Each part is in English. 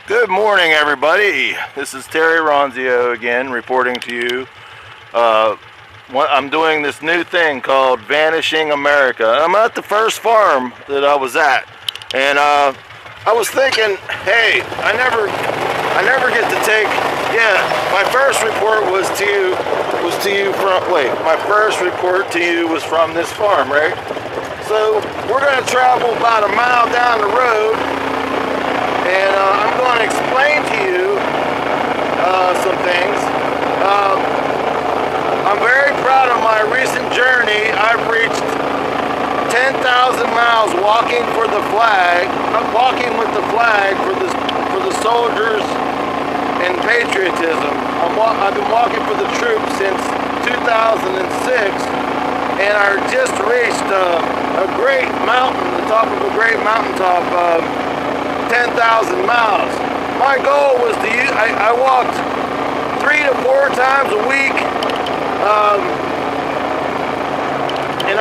Good morning, everybody. This is Terry Ronzio again, reporting to you. I'm doing this new thing called Vanishing America. I'm at the first farm that I was at, and I was thinking, hey, I never get to take. Yeah, my first report was to you from. Wait, my first report to you was from this farm, right? So we're gonna travel about a mile down the road. And I'm going to explain to you some things. I'm very proud of my recent journey. I've reached 10,000 miles walking for the flag, walking with the flag for the soldiers and patriotism. I've been walking for the troops since 2006, and I just reached a great mountain, the top of a great mountaintop. 10,000 miles. My goal was to use, I walked 3 to 4 times a week, and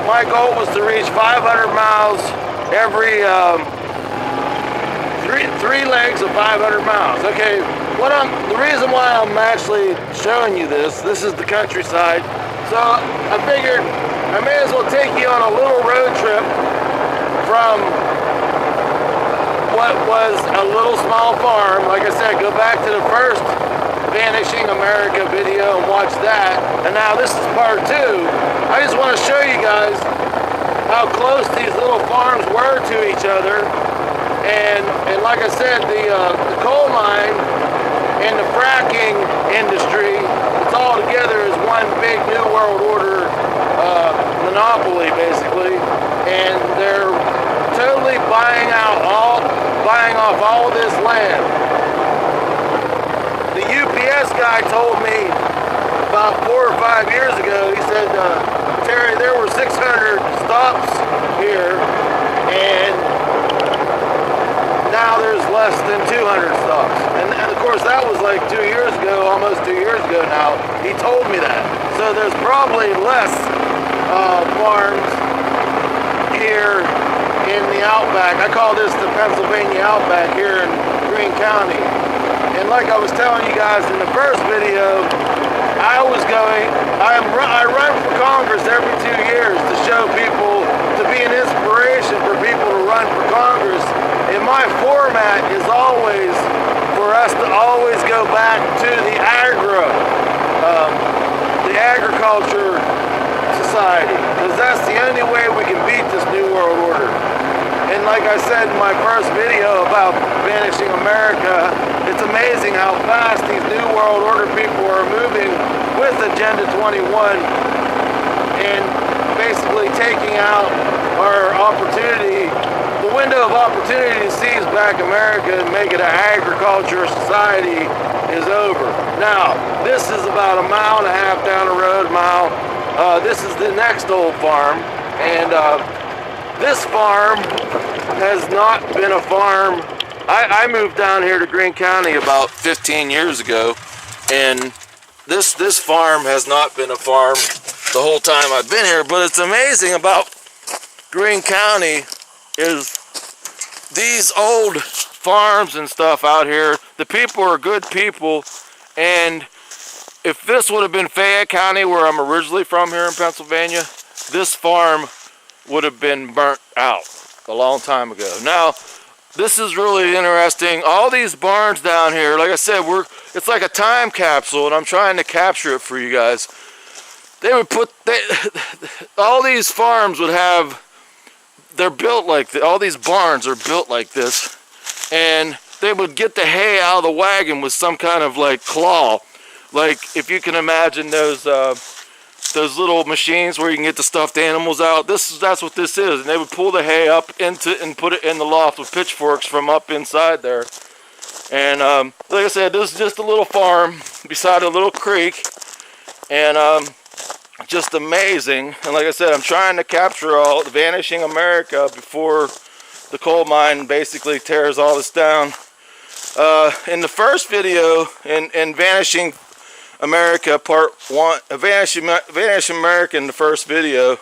my goal was to reach 500 miles every, three legs of 500 miles. Okay, the reason why I'm actually showing you this is the countryside, so I figured I may as well take you on a little road trip from what was a little small farm. Like I said, go back to the first Vanishing America video and watch that. And now this is part 2. I just want to show you guys how close these little farms were to each other. And like I said, the coal mine and the fracking industry, it's all together as one big New World Order monopoly, basically. And they're totally buying off all this land. The UPS guy told me about 4 or 5 years ago, he said, Terry, there were 600 stops here, and now there's less than 200 stops. And of course, that was like 2 years ago, almost 2 years ago now. He told me that. So there's probably less farms here in the Outback. I call this the Pennsylvania Outback here in Greene County. And like I was telling you guys in the first video, I run for Congress every 2 years to show people, to be an inspiration for people to run for Congress. And my format is always for us to always go back to the agriculture society, because that's the only way we can beat this New World Order. And like I said in my first video about Vanishing America, it's amazing how fast these New World Order people are moving with Agenda 21 and basically taking out our opportunity, the window of opportunity to seize back America and make it an agriculture society is over. Now, this is about a mile and a half down the road, this is the next old farm, and this farm has not been a farm. I moved down here to Greene County about 15 years ago, and this farm has not been a farm the whole time I've been here. But it's amazing about Greene County is these old farms and stuff out here. The people are good people, and if this would have been Fayette County, where I'm originally from here in Pennsylvania, this farm would have been burnt out a long time ago. Now, this is really interesting. All these barns down here, like I said, it's like a time capsule, and I'm trying to capture it for you guys. They would all these farms would have, they're built like this. All these barns are built like this, and they would get the hay out of the wagon with some kind of like claw. Like, if you can imagine those little machines where you can get the stuffed animals out, that's what this is. And they would pull the hay up into and put it in the loft with pitchforks from up inside there. And like I said, this is just a little farm beside a little creek, and just amazing. And like I said, I'm trying to capture all the Vanishing America before the coal mine basically tears all this down. In the first video, in Vanishing America Part 1, Vanishing America, in the first video,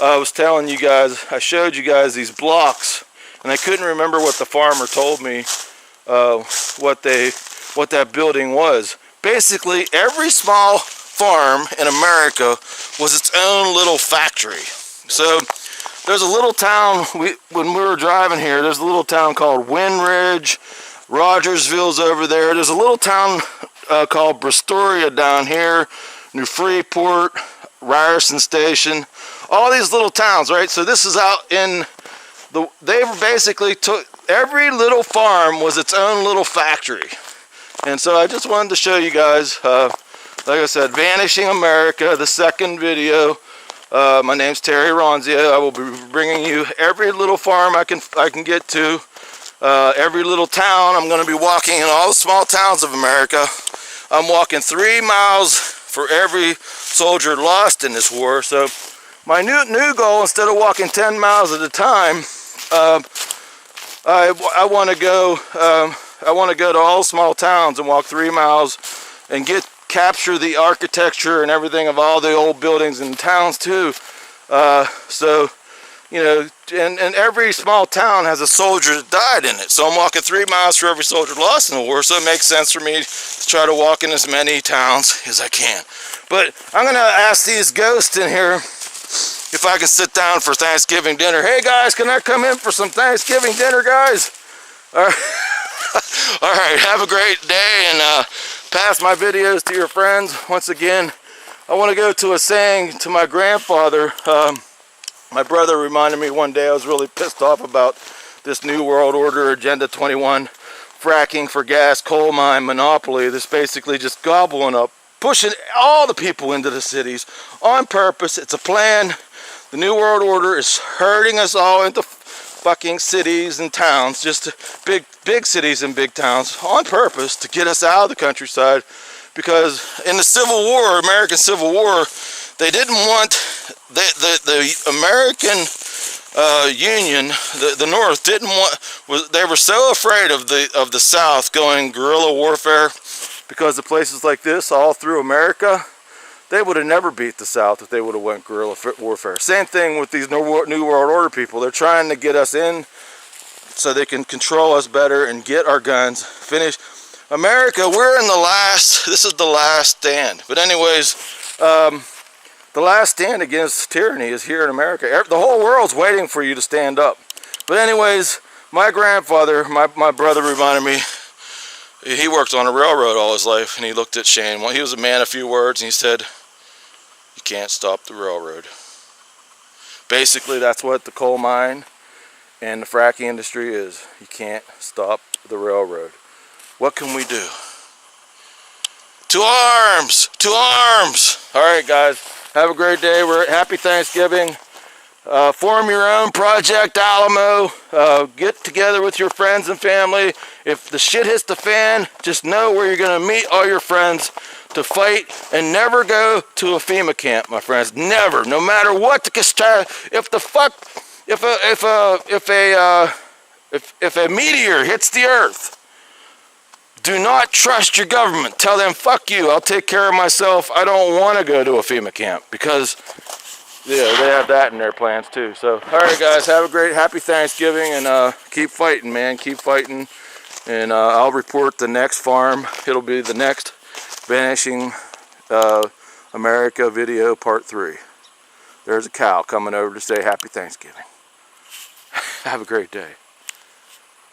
I was telling you guys, I showed you guys these blocks, and I couldn't remember what the farmer told me what that building was. Basically, every small farm in America was its own little factory. So there's a little town, when we were driving here, there's a little town called Windridge. Rogersville's over there. There's a little town called Brestoria down here, New Freeport, Ryerson Station, all these little towns, right? So this is out in they basically took, every little farm was its own little factory. And so I just wanted to show you guys, like I said, Vanishing America, the second video. My name's Terry Ronzio. I will be bringing you every little farm I can get to, every little town. I'm going to be walking in all the small towns of America. I'm walking 3 miles for every soldier lost in this war. So my new goal, instead of walking 10 miles at a time, I want to go to all small towns and walk 3 miles and capture the architecture and everything of all the old buildings in towns too. So, you know, and every small town has a soldier that died in it. So I'm walking 3 miles for every soldier lost in the war. So it makes sense for me to try to walk in as many towns as I can. But I'm going to ask these ghosts in here if I can sit down for Thanksgiving dinner. Hey guys, can I come in for some Thanksgiving dinner, guys? All right. All right, have a great day, and pass my videos to your friends. Once again, I want to go to a saying to my grandfather. My brother reminded me one day, I was really pissed off about this New World Order, Agenda 21, fracking for gas, coal mine, monopoly. This basically just gobbling up, pushing all the people into the cities on purpose. It's a plan. The New World Order is herding us all into fucking cities and towns, just big cities and big towns, on purpose to get us out of the countryside. Because in the Civil War, American Civil War, they didn't want the American Union, the North didn't want. They were so afraid of the South going guerrilla warfare, because of places like this all through America. They would have never beat the South if they would have went guerrilla warfare. Same thing with these New World Order people. They're trying to get us in so they can control us better and get our guns. Finish. America, we're in the last, this is the last stand. But anyways, the last stand against tyranny is here in America. The whole world's waiting for you to stand up. But anyways, my grandfather, my brother reminded me, he worked on a railroad all his life, and he looked at Shane. Well, he was a man of few words, and he said, "You can't stop the railroad." Basically, that's what the coal mine and the fracking industry is. You can't stop the railroad. What can we do? To arms! To arms! All right, guys. Have a great day. Happy Thanksgiving. Form your own Project Alamo. Get together with your friends and family. If the shit hits the fan, just know where you're going to meet all your friends to fight, and never go to a FEMA camp, my friends. Never. No matter what the if a meteor hits the earth, do not trust your government. Tell them, fuck you, I'll take care of myself. I don't want to go to a FEMA camp, because yeah, they have that in their plans too. So, all right, guys, have a great, happy Thanksgiving, and keep fighting, man. Keep fighting, and I'll report the next farm. It'll be the next Vanishing America video part 3. There's a cow coming over to say happy Thanksgiving. Have a great day.